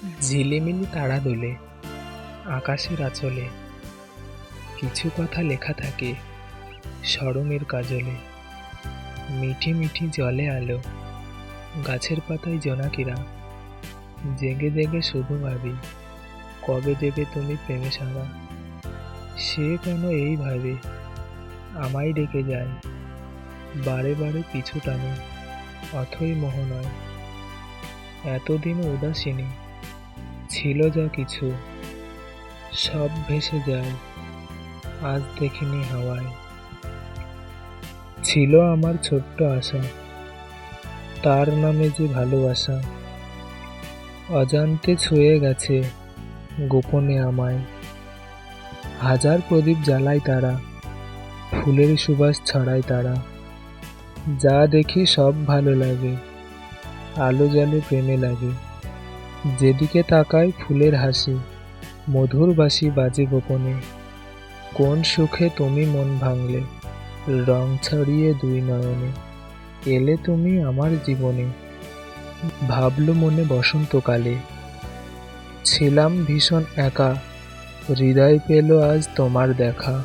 ঝিলিমিলি তারা দোলে আকাশের আঁচলে, কিছু কথা লেখা থাকে স্মরণের কাজলে। মিঠি মিঠি জলে আলো, গাছের পাতায় জোনাকিরা, জেগে জেগে শুধু ভাবি কবে দেবে তুমি প্রেমে সাড়া। সে কেন এইভাবে আমায় ডেকে যায়, বারে বারে পিছু টানে, অথই মোহ নয়। এতদিন উদাসীনী ছিল যা কিছু, সব ভেসে যায় আজ দেখিনি হাওয়ায়। ছিল আমার ছোট্ট আশা, তার নামে যে ভালোবাসা, অজান্তে ছুঁয়ে গেছে গোপনে আমায়। হাজার প্রদীপ জ্বালায় তারা, ফুলের সুবাস ছড়ায় তারা, যা দেখি সব ভালো লাগে, আলো জলে প্রেমে লাগে। যেদিকে তাকায় ফুলের হাসি, মধুর বাঁশি বাজে গোপনে। কোন সুখে তুমি মন ভাঙলে, রং ছড়িয়ে দুই নয়নে। এলে তুমি আমার জীবনে, ভাবলো মনে বসন্তকালে। ছিলাম ভীষণ একা, হৃদয় পেল আজ তোমার দেখা।